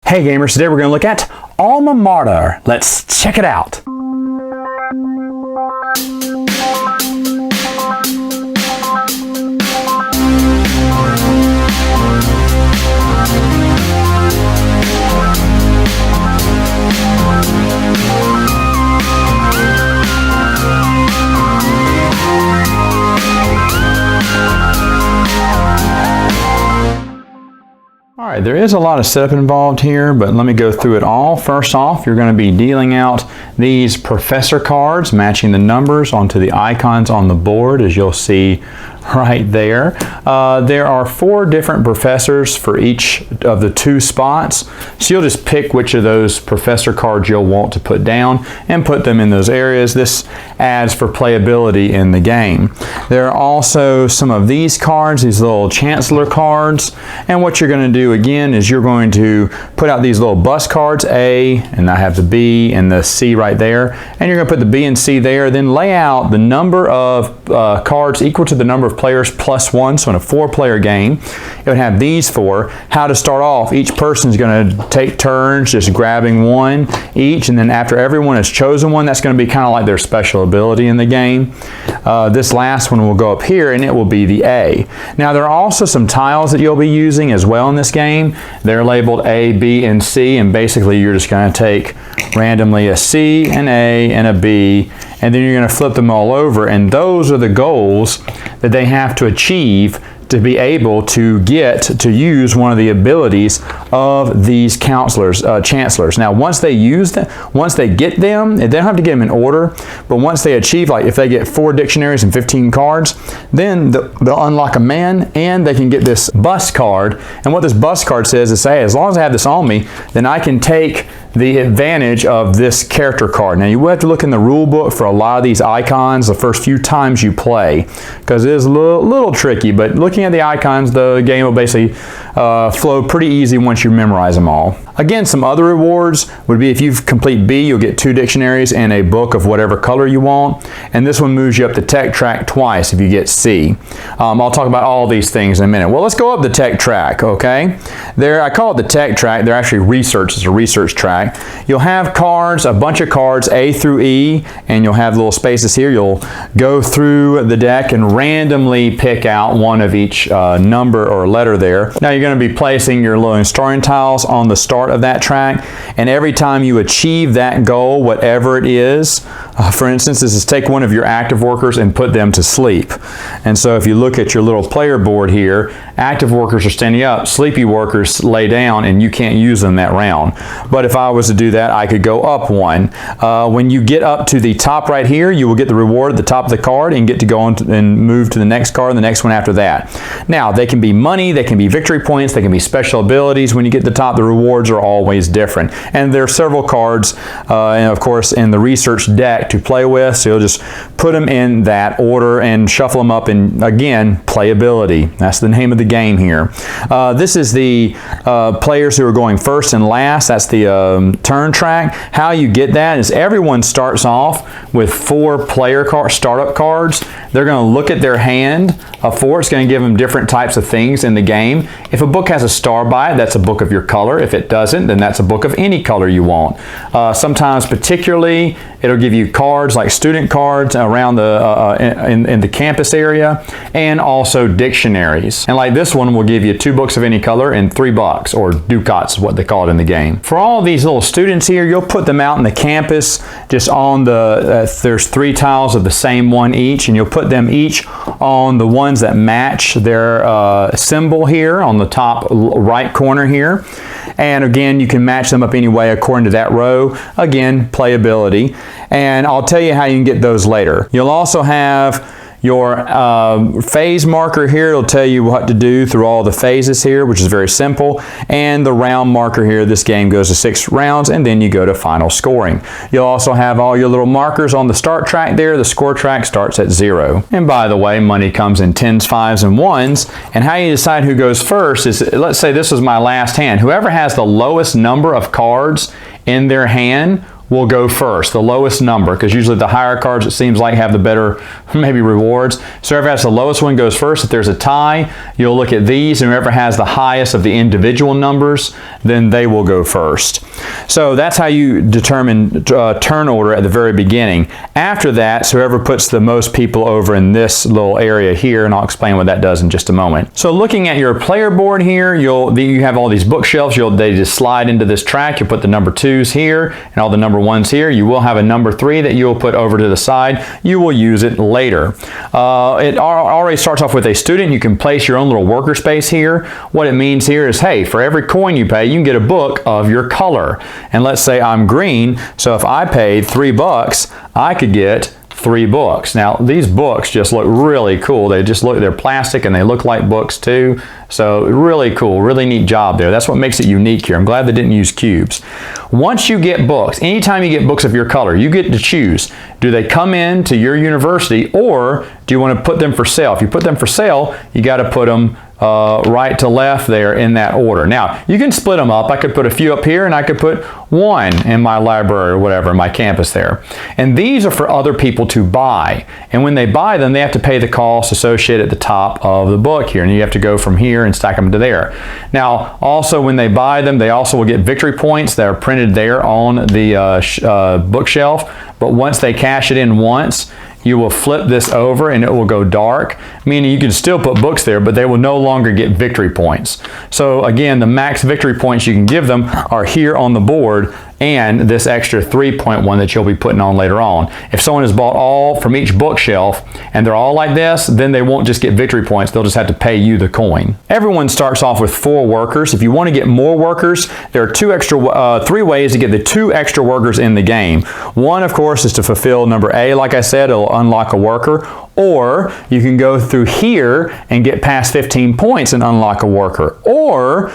Hey gamers, today we're going to look at Alma Mater. Let's check it out. Alright, there is a lot of setup involved here, but let me go through it all. First off, you're going to be dealing out these professor cards, matching the numbers onto the icons on the board, as you'll see right there. There are 4 different professors for each of the 2 spots, so you'll just pick which of those professor cards you'll want to put down and put them in those areas. This adds for playability in the game. There are also some of these cards, these little chancellor cards, and what you're going to do again is you're going to put out these little bust cards, A, and I have the B and the C right there, and you're going to put the B and C there, then lay out the number of cards equal to the number of players plus 1. So in a 4-player game, it would have these 4. How to start off: each person is going to take turns just grabbing one each, and then after everyone has chosen one, that's going to be kind of like their special ability in the game. This last one will go up here, and it will be the A. Now there are also some tiles that you'll be using as well in this game. They're labeled A, B, and C, and basically you're just going to take randomly a C, an A, and a B, and then you're going to flip them all over, and those are the goals that they have to achieve to be able to get to use one of the abilities of these chancellors. Now once they use them, once they get them, they don't have to get them in order, but once they achieve, like if they get 4 dictionaries and 15 cards, then they'll unlock a man and they can get this bust card. And what this bust card says is, hey, as long as I have this on me, then I can take the advantage of this character card. Now you will have to look in the rule book for a lot of these icons the first few times you play, because it is a little tricky, but looking at the icons, the game will basically flow pretty easy once you memorize them all. Again, some other rewards would be if you complete B, you'll get 2 dictionaries and a book of whatever color you want, and this one moves you up the tech track twice if you get C. I'll talk about all these things in a minute. Well, let's go up the tech track, okay? I call it the tech track. They're actually research. It's a research track. You'll have cards, a bunch of cards, A through E, and you'll have little spaces here. You'll go through the deck and randomly pick out one of each number or letter there. Now you're going to be placing your little starting tiles on the start of that track, and every time you achieve that goal, whatever it is, for instance, this is take one of your active workers and put them to sleep. And so if you look at your little player board here, active workers are standing up, sleepy workers lay down, and you can't use them that round. But if I was to do that, I could go up 1. When you get up to the top right here, you will get the reward at the top of the card and get to go on and move to the next card and the next one after that. Now, they can be money, they can be victory points, they can be special abilities. When you get to the top, the rewards are always different. And there are several cards, and of course, in the research deck to play with, so you'll just put them in that order and shuffle them up, and again, playability. That's the name of the game here. This is the players who are going first and last. That's the turn track. How you get that is everyone starts off with 4 player startup cards. They're going to look at their hand of 4. It's going to give them different types of things in the game. If a book has a star by it, that's a book of your color. If it doesn't, then that's a book of any color you want. Sometimes particularly, it'll give you cards like student cards around in the campus area, and also dictionaries. And like this one will give you 2 books of any color and 3 bucks, or ducats is what they call it in the game. For all these little students here, you'll put them out in the campus just on there's 3 tiles of the same one each, and you'll put them each on the ones that match their symbol here on the top right corner here. And again, you can match them up anyway according to that row. Again, playability. And I'll tell you how you can get those later. You'll also have your phase marker here. It'll tell you what to do through all the phases here, which is very simple. And the round marker here, this game goes to 6 rounds, and then you go to final scoring. You'll also have all your little markers on the start track there. The score track starts at 0. And by the way, money comes in 10s, 5s, and 1s. And how you decide who goes first is, let's say this is my last hand. Whoever has the lowest number of cards in their hand will go first, the lowest number, because usually the higher cards, it seems like, have the better maybe rewards. So whoever has the lowest one goes first. If there's a tie, you'll look at these, and whoever has the highest of the individual numbers, then they will go first. So that's how you determine turn order at the very beginning. After that, so whoever puts the most people over in this little area here, and I'll explain what that does in just a moment. So looking at your player board here, you have all these bookshelves. They just slide into this track. You'll put the number 2s here and all the number 1s here. You will have a number 3 that you'll put over to the side. You will use it later. It already starts off with a student. You can place your own little worker space here. What it means here is, hey, for every coin you pay, you can get a book of your color. And let's say I'm green, so if I paid $3, I could get 3 books. Now these books just look really cool. They're plastic and they look like books too. So really cool, really neat job there. That's what makes it unique here. I'm glad they didn't use cubes. Once you get books, anytime you get books of your color, you get to choose. Do they come in to your university, or do you want to put them for sale? If you put them for sale, you got to put them right to left there in that order. Now, you can split them up. I could put a few up here, and I could put one in my library or whatever, my campus there. And these are for other people to buy. And when they buy them, they have to pay the cost associated at the top of the book here. And you have to go from here and stack them to there. Now, also when they buy them, they also will get victory points that are printed there on the bookshelf. But once they cash it in once, you will flip this over and it will go dark, meaning you can still put books there, but they will no longer get victory points. So again, the max victory points you can give them are here on the board, and this extra 3.1 that you'll be putting on later on. If someone has bought all from each bookshelf and they're all like this, then they won't just get victory points, they'll just have to pay you the coin. Everyone starts off with 4 workers. If you want to get more workers, there are 3 ways to get the 2 extra workers in the game. One, of course, is to fulfill number A. Like I said, it'll unlock a worker. Or you can go through here and get past 15 points and unlock a worker. Or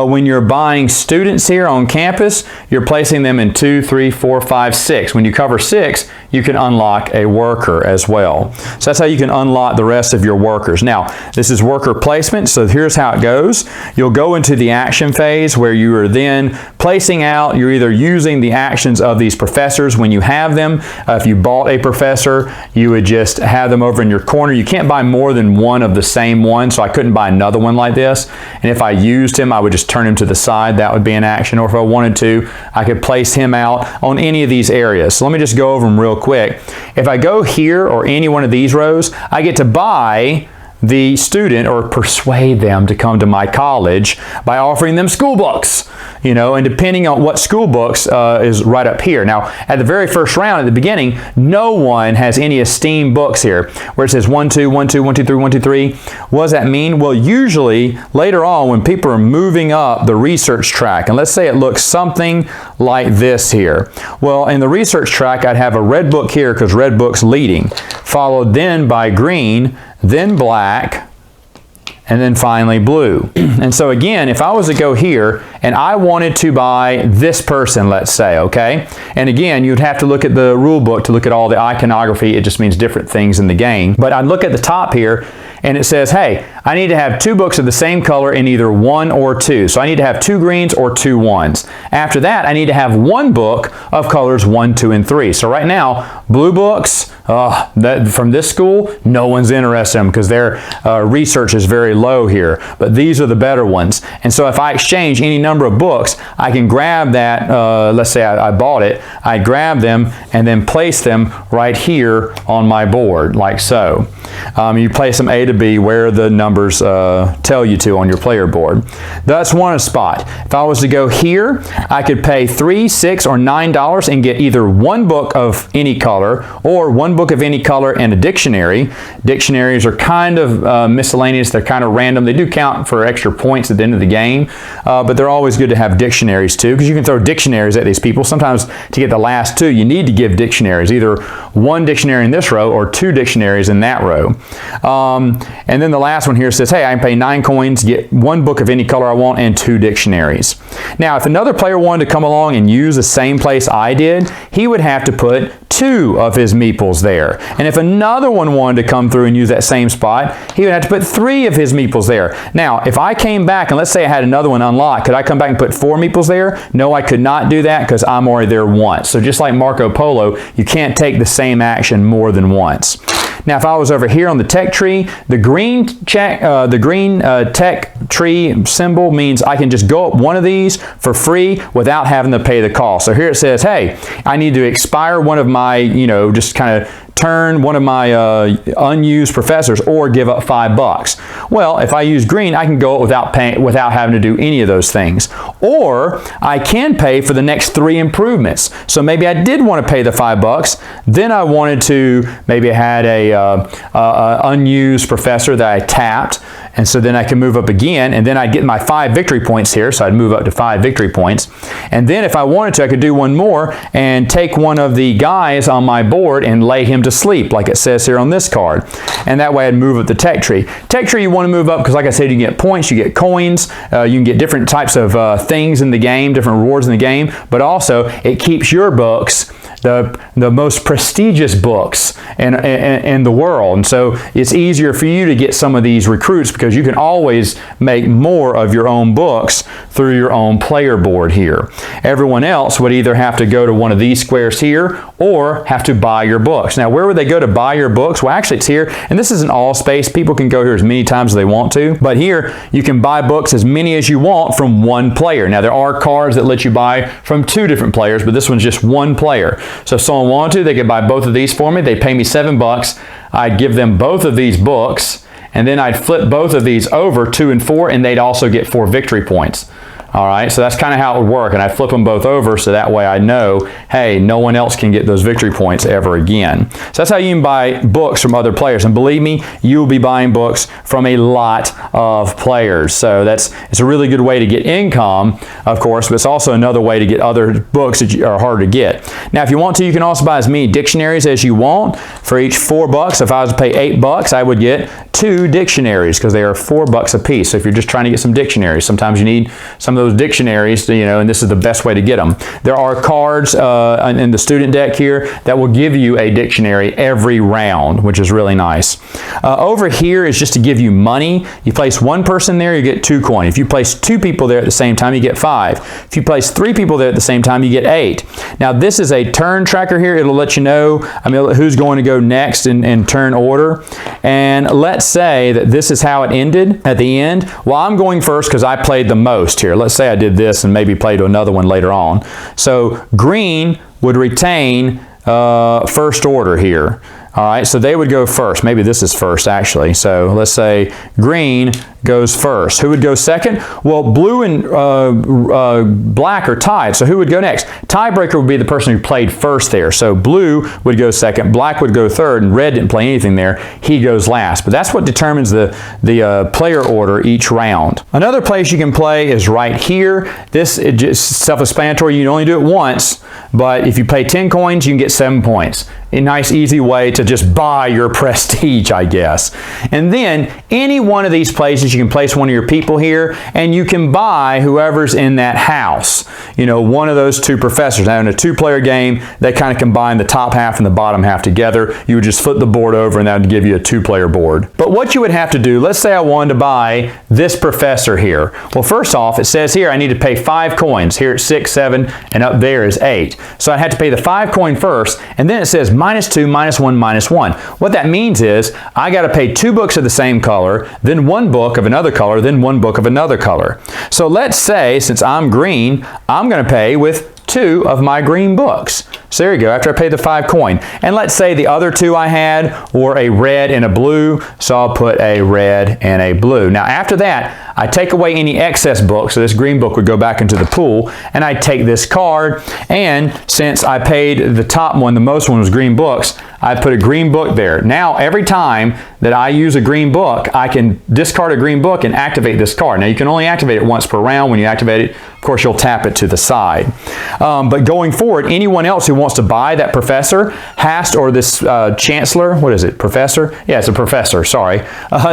when you're buying students here on campus, you're placing them in 2, 3, 4, 5, 6. When you cover 6, you can unlock a worker as well. So that's how you can unlock the rest of your workers. Now, this is worker placement, so here's how it goes. You'll go into the action phase where you are then placing out, you're either using the actions of these professors when you have them. If you bought a professor, you would just have them over in your corner. You can't buy more than one of the same one, so I couldn't buy another one like this. And if I used him, I would just turn him to the side. That would be an action. Or if I wanted to, I could place him out on any of these areas. So let me just go over them real quick. If I go here or any one of these rows, I get to buy the student or persuade them to come to my college by offering them school books, and depending on what school books is right up here. Now, at the very first round, at the beginning, no one has any esteemed books here where it says 1, 2, 1, 2, 1, 2, 3, 1, 2, 3. What does that mean? Well, usually later on when people are moving up the research track, and let's say it looks something like this here. Well, in the research track, I'd have a red book here because red book's leading, followed then by green, then black, and then finally blue. And so again, if I was to go here and I wanted to buy this person, let's say, okay? And again, you'd have to look at the rule book to look at all the iconography. It just means different things in the game. But I'd look at the top here and it says, hey, I need to have 2 books of the same color in either 1 or 2. So I need to have 2 greens or 2 1s. After that, I need to have 1 book of colors 1, 2, and 3. So right now, blue books, from this school, no one's interested in them because their research is very low here. But these are the better ones. And so if I exchange any number of books, I can grab that, let's say I bought it, I grab them and then place them right here on my board, like so. You place them A to B where the numbers tell you to on your player board. That's one spot. If I was to go here, I could pay $3, $6, or $9 and get either 1 book of any color or 1 book of any color and a dictionary. Dictionaries are kind of miscellaneous. They're kind of random. They do count for extra points at the end of the game, but they're always good to have dictionaries too, because you can throw dictionaries at these people. Sometimes to get the last 2, you need to give dictionaries, either 1 dictionary in this row or 2 dictionaries in that row. And then the last one here says, hey, I can pay 9 coins, get 1 book of any color I want, and 2 dictionaries. Now, if another player wanted to come along and use the same place I did, he would have to put 2 2 of his meeples there. And if another one wanted to come through and use that same spot, he would have to put 3 of his meeples there. Now, if I came back and let's say I had another one unlocked, could I come back and put 4 meeples there? No, I could not do that because I'm already there once. So just like Marco Polo, you can't take the same action more than once. Now, if I was over here on the tech tree, the green tech tree symbol means I can just go up one of these for free without having to pay the cost. So here it says, hey, I need to expire one of my, just kind of turn one of my unused professors or give up $5. Well, if I use green, I can go without having to do any of those things. Or I can pay for the next 3 improvements. So maybe I did want to pay the $5. Then I wanted to, maybe I had a unused professor that I tapped. And so then I can move up again, and then I'd get my 5 victory points here, so I'd move up to 5 victory points. And then if I wanted to, I could do one more and take one of the guys on my board and lay him to sleep, like it says here on this card. And that way I'd move up the tech tree. Tech tree you want to move up because, like I said, you get points, you get coins, you can get different types of things in the game, different rewards in the game, but also it keeps your books the most prestigious books in the world. And so it's easier for you to get some of these recruits because you can always make more of your own books through your own player board here. Everyone else would either have to go to one of these squares here or have to buy your books. Now, where would they go to buy your books? Well, actually, it's here, and this is an all space. People can go here as many times as they want to, but here you can buy books as many as you want from one player. Now, there are cards that let you buy from 2 different players, but this one's just one player. So if someone wanted to, they could buy both of these for me. They'd pay me $7. I'd give them both of these books, and then I'd flip both of these over, 2 and 4, and they'd also get 4 victory points. All right, so that's kind of how it would work, and I flip them both over so that way I know, hey, no one else can get those victory points ever again. So that's how you can buy books from other players, and believe me, you'll be buying books from a lot of players. So it's a really good way to get income, of course, but it's also another way to get other books that are hard to get. Now, if you want to, you can also buy as many dictionaries as you want. For each $4, if I was to pay $8, I would get 2 dictionaries because they are $4 a piece. So if you're just trying to get some dictionaries, sometimes you need some of those dictionaries, and this is the best way to get them. There are cards in the student deck here that will give you a dictionary every round, which is really nice. Over here is just to give you money. You place 1 person there, you get 2 coins. If you place 2 people there at the same time, you get 5. If you place 3 people there at the same time, you get 8. Now, this is a turn tracker here. It'll let you know who's going to go next in turn order. And let's say that this is how it ended at the end. Well, I'm going first because I played the most here. Let's say I did this and maybe played another one later on. So green would retain first order here. All right, so they would go first. Maybe this is first, actually. So let's say green goes first. Who would go second? Well, blue and black are tied, so who would go next? Tiebreaker would be the person who played first there. So blue would go second, black would go third, and red didn't play anything there. He goes last. But that's what determines the player order each round. Another place you can play is right here. This is just self-explanatory. You can only do it once, but if you pay 10 coins, you can get 7 points. A nice, easy way to just buy your prestige, I guess. And then any one of these places, you can place one of your people here, and you can buy whoever's in that house. One of those 2 professors. Now, in a 2-player game, they kind of combine the top half and the bottom half together. You would just flip the board over, and that would give you a 2-player board. But what you would have to do, let's say I wanted to buy this professor here. Well, first off, it says here I need to pay 5 coins. Here it's 6, 7, and up there is 8. So I had to pay the 5 coin first, and then it says -2, -1, -1. What that means is I got to pay 2 books of the same color, then 1 book of another color, then 1 book of another color. So let's say, since I'm green, I'm going to pay with 2 of my green books. So there you go, after I pay the 5 coin. And let's say the other 2 I had were a red and a blue, so I'll put a red and a blue. Now after that, I take away any excess books, so this green book would go back into the pool, and I take this card, and since I paid the top one, the most one was green books, I put a green book there. Now every time that I use a green book, I can discard a green book and activate this card. Now you can only activate it once per round. When you activate it Of course, you'll tap it to the side. But going forward, anyone else who wants to buy that professor has to, or this chancellor, what is it, professor? Yeah, it's a professor, sorry.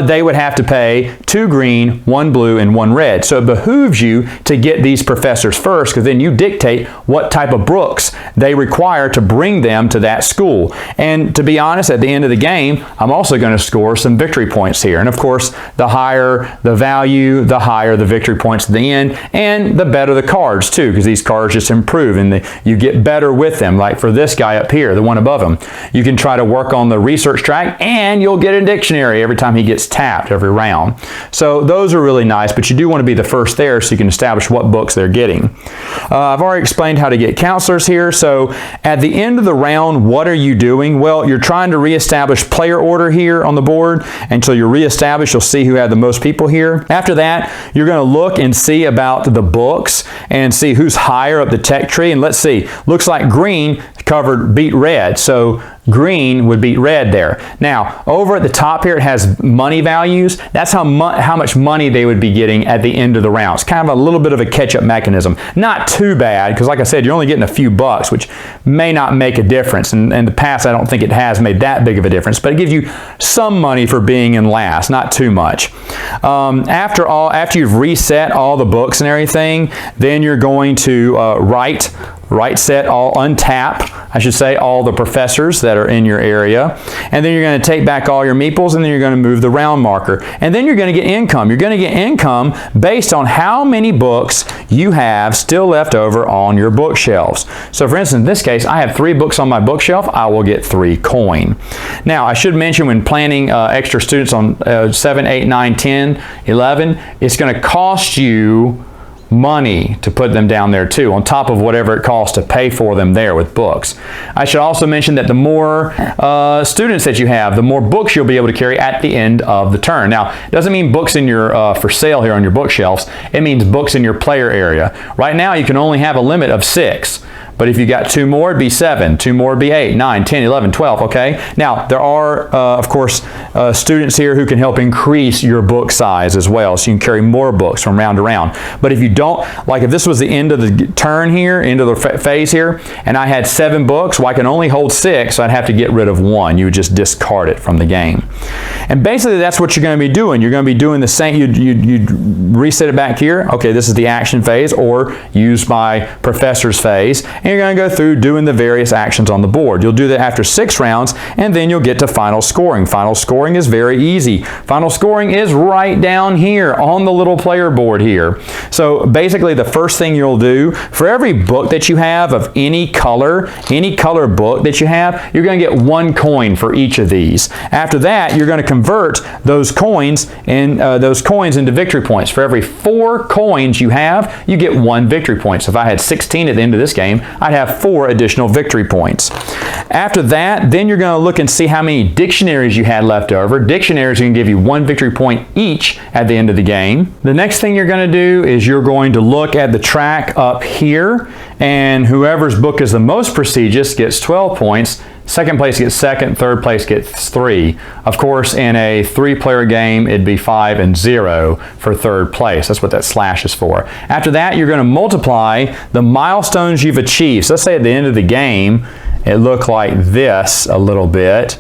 They would have to pay 2 green, 1 blue, and 1 red. So it behooves you to get these professors first, because then you dictate what type of books they require to bring them to that school. And to be honest, at the end of the game, I'm also going to score some victory points here. And of course, the higher the value, the higher the victory points at the end, and the better the cards too, because these cards just improve and you get better with them. Like for this guy up here, the one above him, you can try to work on the research track and you'll get a dictionary every time he gets tapped every round. So those are really nice, but you do want to be the first there so you can establish what books they're getting. I've already explained how to get counselors here. So at the end of the round, what are you doing? Well, you're trying to reestablish player order here on the board. Until you're reestablished, you'll see who had the most people here. After that, you're going to look and see about the books and see who's higher up the tech tree. And let's see, looks like green beat red. So green would beat red there. Now, over at the top here, it has money values. That's how much money they would be getting at the end of the round. It's kind of a little bit of a catch-up mechanism. Not too bad, because like I said, you're only getting a few bucks, which may not make a difference. And in the past, I don't think it has made that big of a difference, but it gives you some money for being in last, not too much. After you've reset all the books and everything, then you're going to untap, I should say, all the professors that are in your area. And then you're going to take back all your meeples, and then you're going to move the round marker. And then you're going to get income. You're going to get income based on how many books you have still left over on your bookshelves. So for instance, in this case, I have 3 books on my bookshelf. I will get 3 coin. Now, I should mention when planning extra students on 7, 8, 9, 10, 11, it's going to cost you money to put them down there too, on top of whatever it costs to pay for them there with books. I should also mention that the more students that you have, the more books you'll be able to carry at the end of the turn. Now, it doesn't mean books in your for sale here on your bookshelves. It means books in your player area. Right now, you can only have a limit of 6. But if you got 2 more, it'd be 7. 2 more would be 8, 9, 10, 11, 12, okay? Now, there are, of course, students here who can help increase your book size as well, so you can carry more books from round to round. But if you don't, like if this was the end of the turn here, end of the phase here, and I had 7 books, well, I can only hold 6, so I'd have to get rid of 1. You would just discard it from the game. And basically, that's what you're going to be doing. You're going to be doing the same. You'd reset it back here. Okay, this is the action phase, or used by professor's phase. And you're going to go through doing the various actions on the board. You'll do that after 6 rounds, and then you'll get to final scoring. Final scoring is very easy. Final scoring is right down here on the little player board here. So basically, the first thing you'll do, for every book that you have of any color book that you have, you're going to get 1 coin for each of these. After that, you're going to convert those coins into victory points. For every 4 coins you have, you get 1 victory point. So if I had 16 at the end of this game, I'd have 4 additional victory points. After that, then you're going to look and see how many dictionaries you had left over. Dictionaries are going to give you 1 victory point each at the end of the game. The next thing you're going to do is you're going to look at the track up here, and whoever's book is the most prestigious gets 12 points. Second place gets 2nd, 3rd place gets 3. Of course, in a 3-player game, it'd be 5 and 0 for 3rd place. That's what that slash is for. After that, you're going to multiply the milestones you've achieved. So let's say at the end of the game, it looked like this a little bit.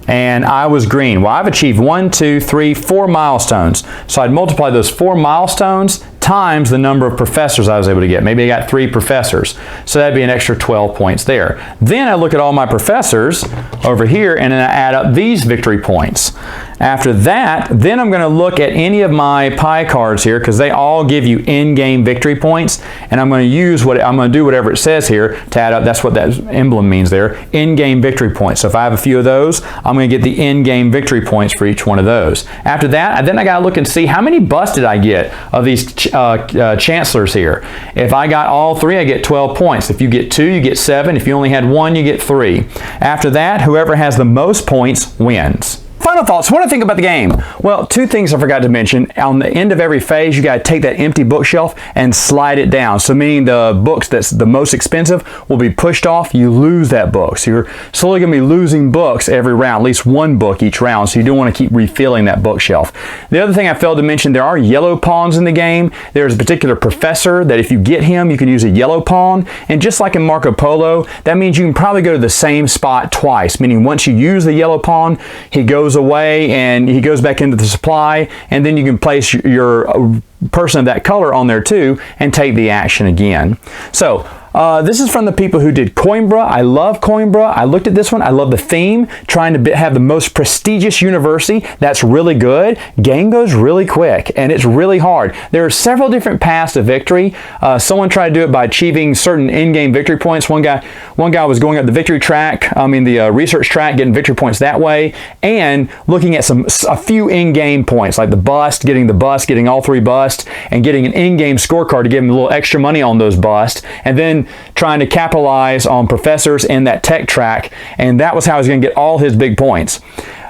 And I was green. Well, I've achieved 1, 2, 3, 4 milestones. So I'd multiply those 4 milestones times the number of professors I was able to get. Maybe I got 3 professors. So that'd be an extra 12 points there. Then I look at all my professors over here, and then I add up these victory points. After that, then I'm going to look at any of my pie cards here, because they all give you in-game victory points, and I'm going to do whatever it says here to add up. That's what that emblem means there, in-game victory points. So if I have a few of those, I'm going to get the in-game victory points for each one of those. After that, then I got to look and see how many busts did I get of these chancellors here. If I got all 3, I get 12 points. If you get 2, you get 7. If you only had 1, you get 3. After that, whoever has the most points wins. Final thoughts. What do I think about the game? Well, two things I forgot to mention. On the end of every phase, you got to take that empty bookshelf and slide it down. So meaning the books that's the most expensive will be pushed off. You lose that book. So you're slowly going to be losing books every round, at least one book each round. So you don't want to keep refilling that bookshelf. The other thing I failed to mention, there are yellow pawns in the game. There's a particular professor that if you get him, you can use a yellow pawn. And just like in Marco Polo, that means you can probably go to the same spot twice, meaning once you use the yellow pawn, he goes away and he goes back into the supply, and then you can place your person of that color on there too and take the action again. So this is from the people who did Coimbra. I love Coimbra. I looked at this one. I love the theme, trying to have the most prestigious university. That's really good. Game goes really quick and it's really hard. There are several different paths to victory. Someone tried to do it by achieving certain in-game victory points. One guy was going up the victory track, the research track, getting victory points that way, and looking at a few in-game points, like the bust, getting all 3 busts, and getting an in-game scorecard to give him a little extra money on those busts, and then trying to capitalize on professors in that tech track, and that was how he was going to get all his big points.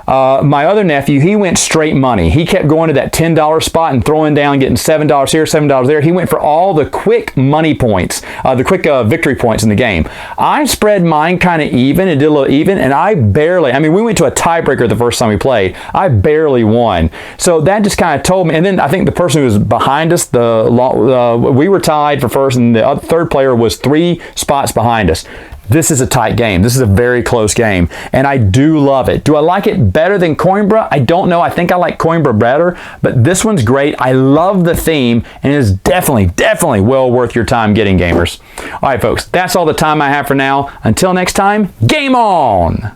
My other nephew, he went straight money. He kept going to that $10 spot and throwing down, getting $7 here, $7 there. He went for all the quick money points, the quick victory points in the game. I spread mine kind of even and did a little even, and I barely, we went to a tiebreaker the first time we played. I barely won. So that just kind of told me, and then I think the person who was behind us, we were tied for first, and the third player was 3 spots behind us. This is a tight game. This is a very close game, and I do love it. Do I like it better than Coimbra? I don't know. I think I like Coimbra better, but this one's great. I love the theme, and it is definitely well worth your time getting, gamers. All right, folks, that's all the time I have for now. Until next time, game on!